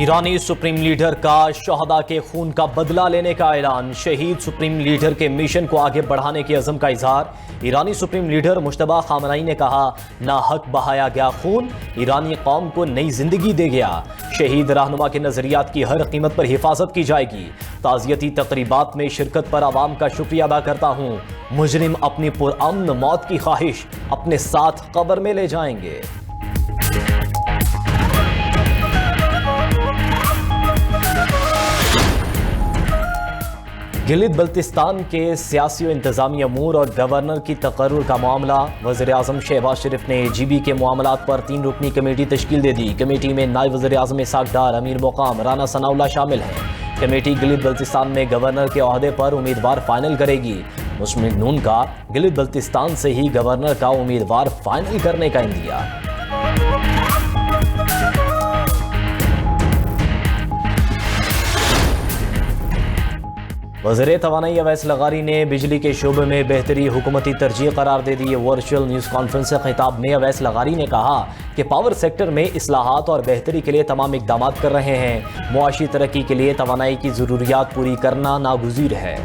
ईरानी supreme leader का शहदा के खून का बदला लेने का ऐलान। शहीद सुप्रीम लीडर के मिशन को आगे बढ़ाने के अज़म का इजहार। ईरानी सुप्रीम लीडर मुश्तबा खामनई ने कहा, ना हक बहाया गया खून ईरानी कौम को नई जिंदगी दे गया। शहीद रहनुमा के नजरियात की हर कीमत पर हिफाजत की जाएगी। ताज़ियती तकरीबात में शिरकत पर आवाम का शुक्रिया अदा करता हूँ। मुजरिम अपनी पुरअमन मौत की ख्वाहिश अपने साथ कब्र में ले जाएंगे। गिलित बल्तिस्तान के सियासी व इंतजामी अमूर और गवर्नर की तकर्रुर का मामला। वज़ीर-ए-आज़म शहबाज शरीफ ने GB के मामलात पर 3 रुकनी कमेटी तश्कील दे दी। कमेटी में नायब वज़ीर-ए-आज़म इसहाक डार, अमीर मुकाम राना सनाउल्लाह शामिल हैं। कमेटी गिलित बल्तिस्तान में गवर्नर के ओहदे पर उम्मीदवार फाइनल करेगी। मुस्लिम नून का गिलित बल्तिस्तान से ही गवर्नर का उम्मीदवार फाइनल करने का इंदिया। वज़ीर तवानाई अवैस लगारी ने बिजली के शोबे में बेहतरी हुकूमती तरजीह करार दे दी। वर्चुअल न्यूज़ कॉन्फ्रेंस से खिताब में अवैस लगारी ने कहा कि पावर सेक्टर में इस्लाहात और बेहतरी के लिए तमाम इक़दाम कर रहे हैं। मुआशी तरक्की के लिए तवानाई की ज़रूरियात पूरी करना नागुज़ीर है।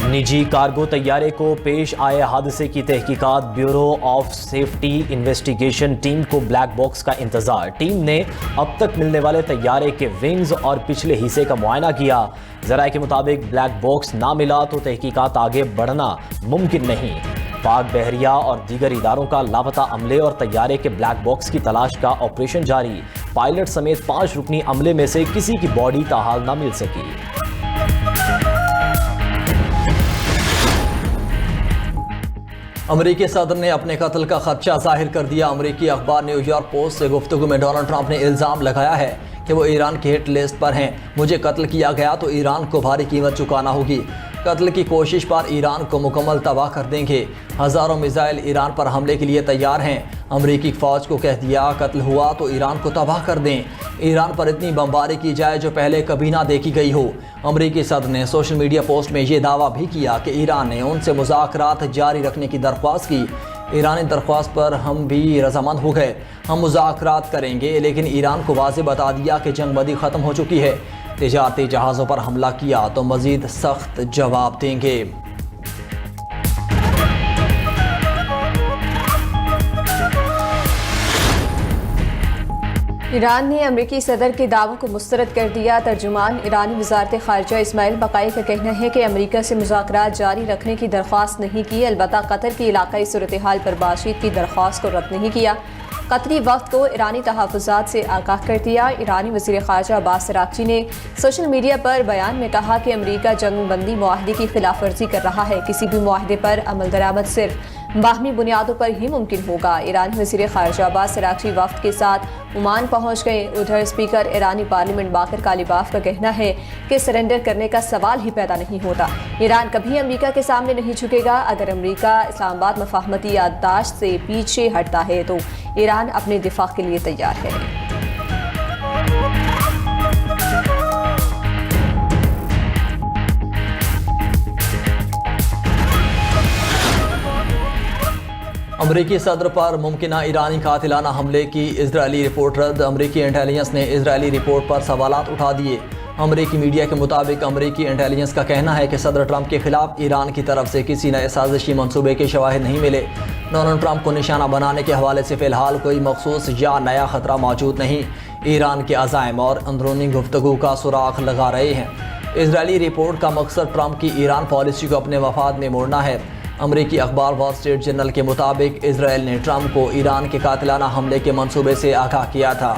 निजी कार्गो तैयारे को पेश आए हादसे की तहकीकात। Bureau of safety investigation team को ब्लैक बॉक्स का इंतजार। टीम ने अब तक मिलने वाले तैयारे के विंग्स और पिछले हिस्से का मुआयना किया। ज़राए के मुताबिक ब्लैक बॉक्स ना मिला तो तहकीकात आगे बढ़ना मुमकिन नहीं। पाक बहरिया और दीगर इदारों का लापता अमले और तैयारे के ब्लैक बॉक्स की तलाश का ऑपरेशन जारी। पायलट समेत 5 रुकनी अमले में से किसी की बॉडी ताहाल ना मिल सकी। अमरीकी सदर ने अपने कत्ल का खदशा जाहिर कर दिया। अमरीकी अखबार न्यूयॉर्क पोस्ट से गुफ्तगू में डोनाल्ड ट्रंप ने इल्ज़ाम लगाया है कि वो ईरान की हिट लिस्ट पर हैं। मुझे कत्ल किया गया तो ईरान को भारी कीमत चुकाना होगी। कत्ल की कोशिश पर ईरान को मुकम्मल तबाह कर देंगे। हज़ारों मिसाइल ईरान पर हमले के लिए तैयार हैं। अमरीकी फ़ौज को कह दिया, कत्ल हुआ तो ईरान को तबाह कर दें। ईरान पर इतनी बमबारी की जाए जो पहले कभी ना देखी गई हो। अमरीकी सदर ने सोशल मीडिया पोस्ट में ये दावा भी किया कि ईरान ने उनसे मुज़ाकरात जारी रखने की दरख्वास्त की। ईरानी दरख्वास्त पर हम भी रजामंद हो गए। हम मुज़ाकरात करेंगे, लेकिन ईरान को वाज़ेह बता दिया कि जंग बदी ख़त्म हो चुकी है। तिजारती जहाज़ों पर हमला किया तो मज़ीद सख्त जवाब देंगे। ईरान ने अमरीकी सदर के दावों को मुस्तरद कर दिया। तर्जुमान ईरानी वज़ारत ख़ारिजा इस्माइल बक़ाई का कहना है कि अमरीका से मुज़ाकरात जारी रखने की दरख्वास्त नहीं की, अलबत्ता कतर की इलाक़ाई सूरत हाल पर बातचीत की दरख्वास्त को रद्द नहीं किया। कतरी वक्त को ईरानी तहफ़्फ़ुज़ात से आगाह कर दिया। ईरानी वज़ीर ख़ारिजा अब्बास अराग़ची ने सोशल मीडिया पर बयान में कहा कि अमरीका जंग बंदी मुआहदे की खिलाफ वर्जी कर रहा है। किसी भी मुआहदे पर अमल दरामद सिर्फ बाहमी बुनियादों पर ही मुमकिन होगा। ईरानी वज़ीर ख़ारिजा अब्बास अराग़ची वफ़द के साथ ओमान पहुँच गए। उधर स्पीकर ईरानी पार्लियामेंट बाकर कालिबाफ का कहना है कि सरेंडर करने का सवाल ही पैदा नहीं होता। ईरान कभी अमरीका के सामने नहीं झुकेगा। अगर अमरीका इस्लामाबाद मफाहमती याददाश्त से पीछे हटता है तो ईरान अपने दिफा के लिए तैयार है। अमरीकी सदर पर मुमकिना ईरानी कातिलाना हमले की इजरायली रिपोर्ट रद्द। अमरीकी इंटेलिजेंस ने इजरायली रिपोर्ट पर सवालात उठा दिए। अमरीकी मीडिया के मुताबिक अमरीकी इंटेलिजेंस का कहना है कि सदर ट्रंप के खिलाफ ईरान की तरफ से किसी नए साजिशी मंसूबे के शवाहिद नहीं मिले। डोनाल्ड ट्रंप को निशाना बनाने के हवाले से फ़िलहाल कोई मखसूस या नया ख़तरा मौजूद नहीं। ईरान के अज़ाइम और अंदरूनी गुफ्तगू का सुराख लगा रहे हैं। इजरायली रिपोर्ट का मकसद ट्रंप की ईरान पॉलिसी को अपने मफाद में मोड़ना है। अमरीकी अखबार वॉल स्ट्रीट जर्नल के मुताबिक इसराइल ने ट्रंप को ईरान के कातिलाना हमले के मंसूबे से आगाह किया था।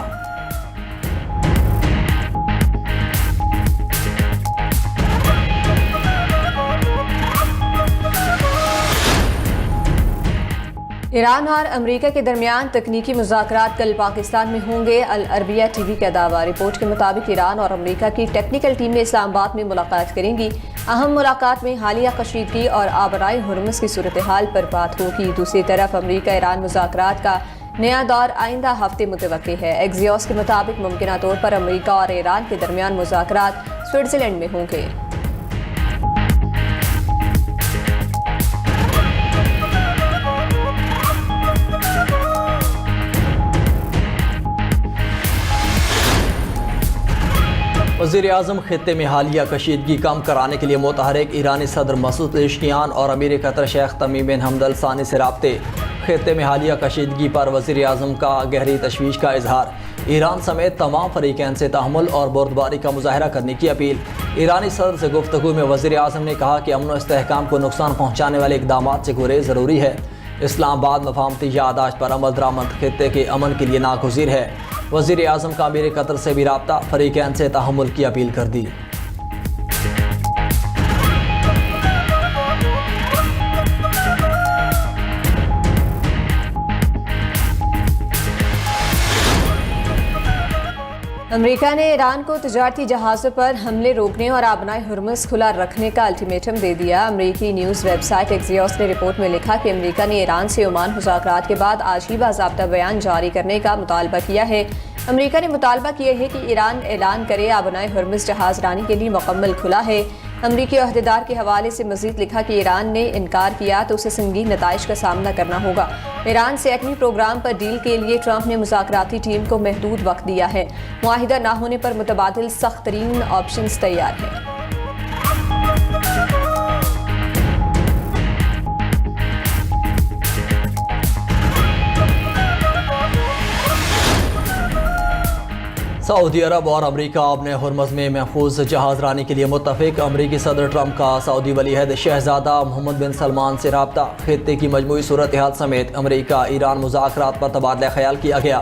ईरान और अमरीका के दरमियान तकनीकी मुज़ाकरात कल पाकिस्तान में होंगे। अल अरबिया TV का दावा। रिपोर्ट के मुताबिक ईरान और अमरीका की टेक्निकल टीमें इस्लामाबाद में मुलाकात करेंगी। अहम मुलाकात में हालिया कशीदगी और आबराए हुर्मुज़ की सूरत हाल पर बात होगी। दूसरी तरफ अमरीका ईरान मुज़ाकरात का नया दौर आइंदा हफ्ते मुतवक्की है। एक्सियोस के मुताबिक मुमकिना तौर पर अमरीका और ईरान के दरमियान मुज़ाकरात स्विट्ज़रलैंड में होंगे। वज़ीर आज़म खित्ते में हालिया कशीदगी कम कराने के लिए मुतहरिक ईरानी सदर मसूद पेज़ेश्कियान और अमीर कतर शेख तमीम बिन हमद अल सानी से राब्ते। खित्ते में हालिया कशीदगी पर वज़ीर आज़म का गहरी तशवीश का इजहार। ईरान समेत तमाम फरीक़ैन से तहम्मुल और बुर्दबारी का मुज़ाहरा करने की अपील। ईरानी सदर से गुफ्तगू में वज़ीर आज़म ने कहा कि अमन व इस्तेहकाम को नुकसान पहुँचाने वाले इक़दाम से गुरेज ज़रूरी है। इस्लामाबाद मफाहमती यादाश्त पर अमल दरामद खित्ते के अमन के लिए नागुज़ीर है। वज़ीर आज़म का अमीर कतर से भी राब्ता, फरीक़ैन से तहम्मुल की अपील कर दी। अमेरिका ने ईरान को तजारती जहाज़ों पर हमले रोकने और आबनाए हुर्मुज़ खुला रखने का अल्टीमेटम दे दिया। अमेरिकी न्यूज़ वेबसाइट एक्सियोस ने रिपोर्ट में लिखा कि अमेरिका ने ईरान से ओमान मुज़ाकरात के बाद आज ही बाज़ाब्ता बयान जारी करने का मुतालबा किया है। अमेरिका ने मुतालबा किया है कि ईरान ऐलान करे आबनाए हुर्मुज़ जहाज़ रानी के लिए मुकम्मल खुला है। अमरीकी अहदेदार के हवाले से मजीद लिखा कि ईरान ने इनकार किया तो उसे संगीन नताइज का सामना करना होगा। ईरान से एटमी प्रोग्राम पर डील के लिए ट्रंप ने मुज़ाकराती टीम को महदूद वक्त दिया है। मुआहिदा न होने पर मुतबादिल सख्त तरीन ऑप्शंस तैयार हैं। सऊदी अरब और अमेरिका अपने हुर्मुज़ में महफूज जहाज़ रानी के लिए मुत्तफ़िक। अमेरिकी सदर ट्रंप का सऊदी वलीअहद शहजादा मोहम्मद बिन सलमान से राब्ता। खित्ते की मजमूई सूरत हाल समेत अमेरिका ईरान मुज़ाकरात पर तबादला ख्याल किया गया।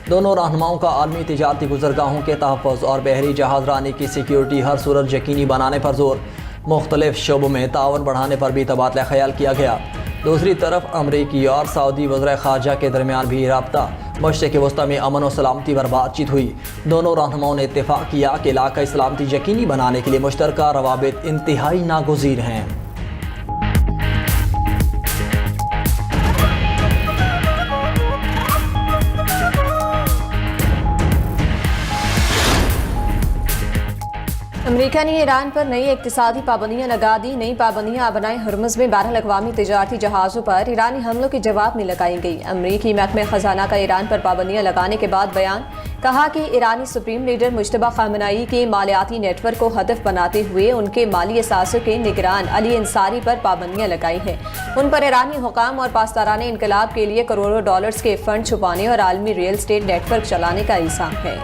दोनों रहनुमाओं का आलमी तिजारती गुज़रगाहों के तहफ़्फ़ुज़ और बहरी जहाज़ रानी की सिक्योरिटी हर सूरत यकीनी बनाने पर जोर। मुख्तलिफ शोबों में तावन बढ़ाने पर भी तबादला ख्याल किया गया। दूसरी तरफ अमरीकी और सऊदी वज़ीर ख़ारजा के दरमियान भी राब्ता। मशरिक़ वस्ता में अमन और सलामती पर बातचीत हुई। दोनों रहनुमाओं ने इत्तेफाक किया कि इलाक़ाई सलामती यकीनी बनाने के लिए मुश्तरका रवाबित इंतहाई नागुज़ीर हैं। अमेरिका ने ईरान पर नई इक़्तिसादी पाबंदियां लगा दी। नई पाबंदियां आबनाए हुर्मुज़ में 12 अक़वामी तिजारती जहाज़ों पर ईरानी हमलों के जवाब में लगाई गई। अमरीकी महकमे ख़ज़ाना का ईरान पर पाबंदियां लगाने के बाद बयान। कहा कि ईरानी सुप्रीम लीडर मुज्तबा ख़ामेनी के मालियाती नेटवर्क को हदफ बनाते हुए उनके माली असासों के निगरान अली अंसारी पर पाबंदियां लगाई हैं। उन पर ईरानी हुकाम और पासदाराने इनकलाब के लिए करोड़ों डॉलर्स के फंड छुपाने और आलमी रियल स्टेट नेटवर्क चलाने का इल्ज़ाम है।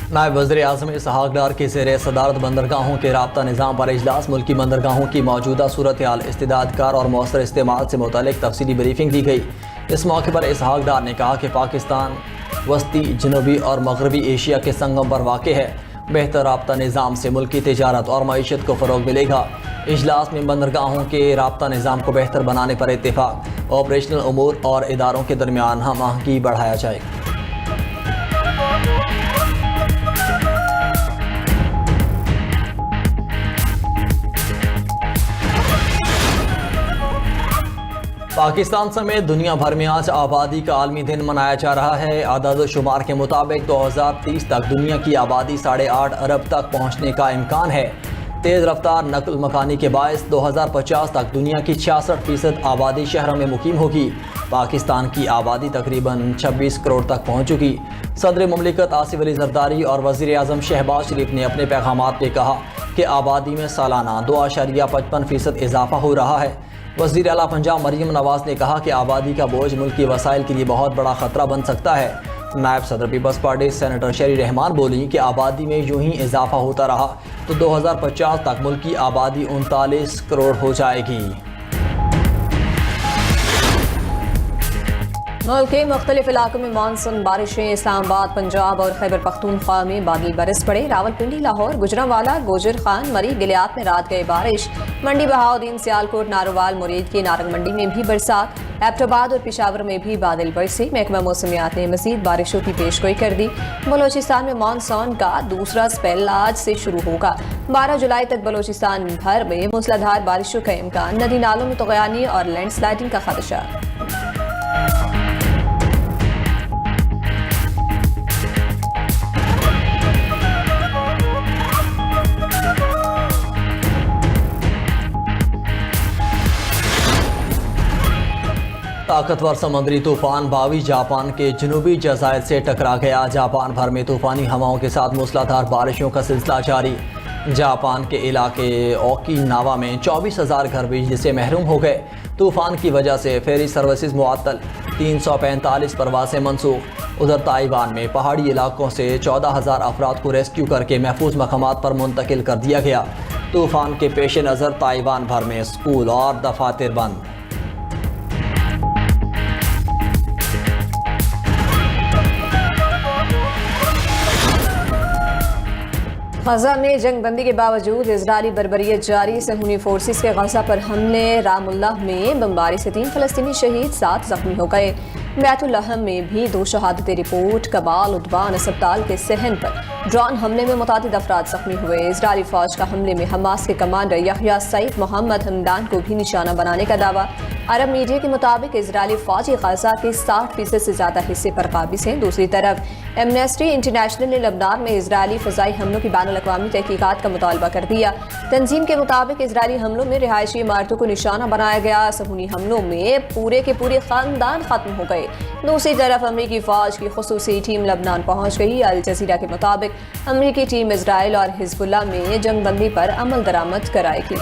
नायब वज़ीर आज़म इसहाक़ डार के ज़ेर सदारत बंदरगाहों के राब्ता निज़ाम पर इजलास। मुल्की बंदरगाहों की मौजूदा सूरत हाल, इस्तेदादगार और मौसर इस्तेमाल से मुतालिक तफसीली ब्रीफिंग दी गई। इस मौके पर इसहाक़ डार ने कहा कि पाकिस्तान वस्ती, जनूबी और मगरबी एशिया के संगम पर वाक़ है। बेहतर राब्ता निज़ाम से मुल्की तिजारत और मईशत को फ़रोग़ मिलेगा। इजलास में बंदरगाहों के राब्ता निज़ाम को बेहतर बनाने पर इत्तेफाक। ऑपरेशनल उमूर और इदारों के दरमियान हम आहंगी बढ़ाया जाएगा। पाकिस्तान समेत दुनिया भर में आज आबादी का आलमी दिन मनाया जा रहा है। आदाद शुमार के मुताबिक 2030 तक दुनिया की आबादी 8.5 अरब तक पहुँचने का इम्कान है। तेज़ रफ्तार नकल मकानी के बायस 2050 तक दुनिया की 66% आबादी शहरों में मुकीम होगी। पाकिस्तान की आबादी तकरीबन 26 करोड़ तक पहुँच चुकी। सदर मुमलिकत आसिफ अली ज़रदारी और वज़ीर आज़म शहबाज शरीफ ने अपने पैगामात में कहा कि आबादी में सालाना 2.55% इजाफा हो रहा है। वज़ीर आला पंजाब मरीम नवाज़ ने कहा कि आबादी का बोझ मुल्की वसाइल के लिए बहुत बड़ा ख़तरा बन सकता है। नायब सदर पीपल्स पार्टी सेनेटर शरी रहमान बोली कि आबादी में यूं ही इजाफा होता रहा तो 2050 तक मुल्की आबादी 39 करोड़ हो जाएगी। मुल्क के मुख्तलिफ इलाकों में मानसून बारिशें। इस्लामाबाद, पंजाब और खैबर पख्तूनख्वा में बादल बरस पड़े। रावलपिंडी, लाहौर, गुजरांवाला, गोजर खान, मरी, गिलियात में रात गए बारिश। मंडी, बहाउद्दीन, सियालकोट, नारोवाल, मुरीद की नारंग मंडी में भी बरसात। एबटाबाद और पेशावर में भी बादल बरसे। महकमा मौसमियात ने मजीद बारिशों की पेशगोई कर दी। बलोचिस्तान में मानसून का दूसरा स्पेल आज से शुरू होगा। 12 जुलाई तक बलोचिस्तान भर में मूसलाधार बारिशों का इम्कान। नदी नालों में तग़यानी और लैंडस्लाइडिंग का खदशा। ताकतवर समुद्री तूफान बावी जापान के जनूबी जज़ायर से टकरा गया। जापान भर में तूफानी हवाओं के साथ मूसलाधार बारिशों का सिलसिला जारी। जापान के इलाके ओकिनावा में 24,000 घर बिजली से महरूम हो गए। तूफान की वजह से फेरी सर्विसेज मुअत्तल, 345 परवासें मनसूख। उधर ताइवान में पहाड़ी इलाकों से 14,000 अफराद को रेस्क्यू करके महफूज मकामात पर मुंतकिल कर दिया गया। तूफान के पेश नज़र ताइवान भर में स्कूल और दफातर बंद। गजा में जंग बंदी के बावजूद इजरायली बर्बरियत जारी। सहूनी फोर्सेस के गजा पर हमले। रामुल्लाह में बमबारी से 3 फलस्तीनी शहीद, 7 जख्मी हो गए। बैतुल्लहम में भी 2 शहादतें रिपोर्ट। कबाल उद्वान अस्पताल के सहन पर ड्रोन हमले में मुतादिद अफराद जख्मी हुए। इजरायली फौज का हमले में हमास के कमांडर यहया सईद मोहम्मद हमदान को भी निशाना बनाने का दावा। अरब मीडिया के मुताबिक इजरायली फौजी गजा के 60% से ज्यादा हिस्से पर काबिज हैं। दूसरी तरफ एमनेस्टी इंटरनेशनल ने लबनान में इजरायली फजाई हमलों की बैनुल-अक़वामी तहकीकात का मुतालबा कर दिया। तंजीम के मुताबिक इजरायली हमलों में रिहायशी इमारतों को निशाना बनाया गया। सहूनी हमलों में पूरे के पूरे खानदान खत्म हो गए। दूसरी तरफ अमरीकी फौज की खुसूसी टीम लबनान पहुंच गई। अल जजीरा के मुताबिक अमरीकी टीम इजराइल और हिजबुल्लाह में जंगबंदी पर अमल दरामद कराएगी।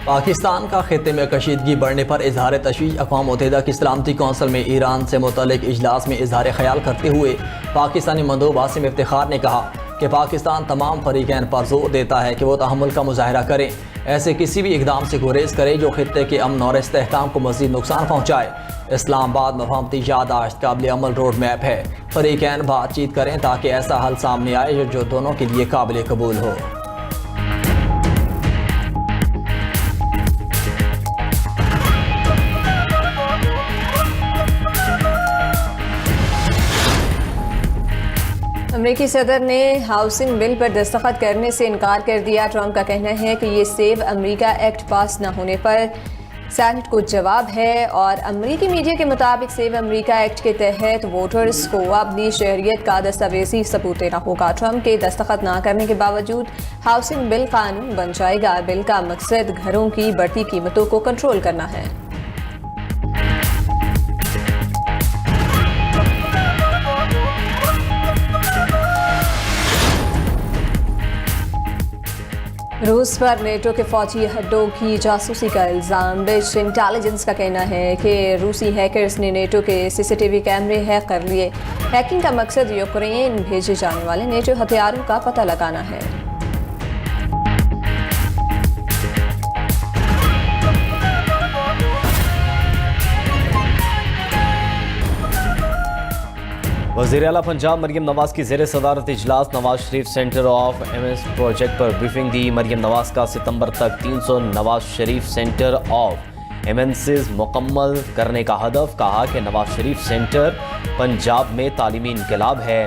पाकिस्तान का खित्ते में कशीदगी बढ़ने पर इजहार तशवीश। अक़वाम मुत्तहिदा की सलामती कौंसिल में ईरान से मुतल्लिक़ इजलास में इजहार ख्याल करते हुए पाकिस्तानी मंदूब आसिम इफ्तिखार ने कहा कि पाकिस्तान तमाम फरीक़ैन पर जोर देता है कि वो तहम्मुल का मुजाहरा करें, ऐसे किसी भी इक़दाम से गुरेज करें जो खित्ते के अमन और इस्तेहकाम को मज़ीद नुकसान पहुँचाए। इस्लामाबाद मफाहमती यादाश्त काबिल अमल रोड मैप है। फरीक़ैन बातचीत करें ताकि ऐसा हल सामने आए जो दोनों के लिए काबिल कबूल हो। अमेरिकी सदर ने हाउसिंग बिल पर दस्तखत करने से इनकार कर दिया। ट्रंप का कहना है कि ये सेव अमेरिका एक्ट पास न होने पर सेनेट को जवाब है और अमेरिकी मीडिया के मुताबिक सेव अमेरिका एक्ट के तहत वोटर्स को अपनी शहरियत का दस्तावेजी सबूत देना होगा। ट्रंप के दस्तखत न करने के बावजूद हाउसिंग बिल कानून बन जाएगा। बिल का मकसद घरों की बढ़ती कीमतों को कंट्रोल करना है। रूस पर नेटो के फौजी अड्डों की जासूसी का इल्ज़ाम। ब्रिटिश इंटेलिजेंस का कहना है कि रूसी हैकर्स ने नेटो के सीसीटीवी कैमरे हैक कर लिए। हैकिंग का मकसद यूक्रेन भेजे जाने वाले नेटो हथियारों का पता लगाना है। वज़ीर आला पंजाब मरियम नवाज की ज़ेर सदारत इजलास Nawaz Sharif centre of MS project पर ब्रीफिंग दी। मरियम नवाज का सितंबर तक 300 Nawaz Sharif centre of MNCs मुकम्मल करने का हदफ। कहा कि नवाज शरीफ सेंटर पंजाब में तालीमी इनकलाब है।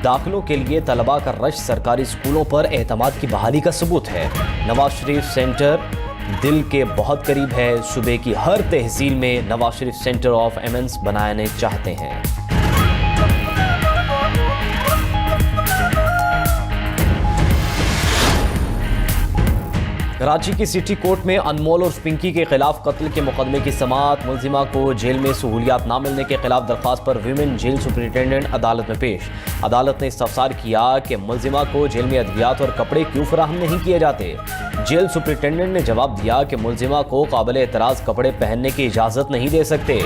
दाखिलों के लिए तलबा का रश सरकारी स्कूलों पर एतमाद की बहाली का सबूत है। नवाज शरीफ सेंटर दिल के बहुत करीब है। सूबे की हर तहसील में नवाज शरीफ सेंटर ऑफ एमएनस बनाने चाहते हैं। कराची की सिटी कोर्ट में अनमोल और पिंकी के खिलाफ कत्ल के मुकदमे की समाअत। मुलजिमा को जेल में सहूलियात न मिलने के खिलाफ दरख्वास्त पर वीमेन जेल सुपरिटेंडेंट अदालत में पेश। अदालत ने इस्तफसार किया कि मुलजिमा को जेल में अद्वियात और कपड़े क्यों फराहम नहीं किए जाते। जेल सुपरिटेंडेंट ने जवाब दिया कि मुलजिमा को काबिल एतराज़ कपड़े पहनने की इजाज़त नहीं दे सकते।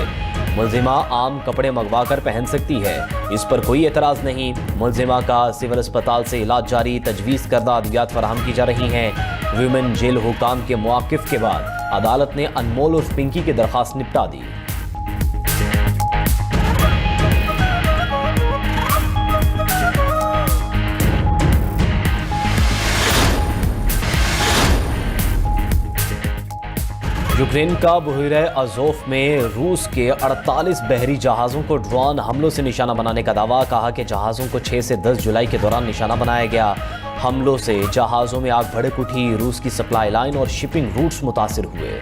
मुलजिमा आम कपड़े मंगवा कर पहन सकती है, इस पर कोई एतराज़ नहीं। मुलजिमा का सिविल अस्पताल से इलाज जारी। तजवीज़ करदा अद्वियात फराहम की जा रही हैं। वीमेन जेल हुकाम के मौक़िफ़ के बाद अदालत ने अनमोल और पिंकी की दरख्वास्त निपटा दी। यूक्रेन का बहरीन अज़ोफ में रूस के 48 बहरी जहाज़ों को ड्रोन हमलों से निशाना बनाने का दावा। कहा कि जहाज़ों को 6 से 10 जुलाई के दौरान निशाना बनाया गया। हमलों से जहाज़ों में आग भड़क उठी। रूस की सप्लाई लाइन और शिपिंग रूट्स मुतासिर हुए।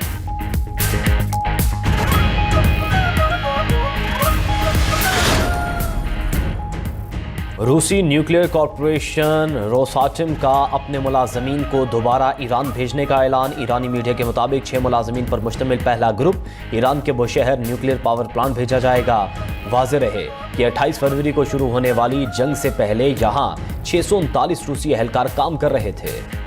रूसी न्यूक्लियर कॉरपोरेशन रोसाटम का अपने मुलाजमीन को दोबारा ईरान भेजने का ऐलान। ईरानी मीडिया के मुताबिक 6 मुलाजमीन पर मुश्तमिल पहला ग्रुप ईरान के बुशहर न्यूक्लियर पावर प्लांट भेजा जाएगा। वाज़ेह रहे कि 28 फरवरी को शुरू होने वाली जंग से पहले यहाँ 639 रूसी एहलकार काम कर रहे थे।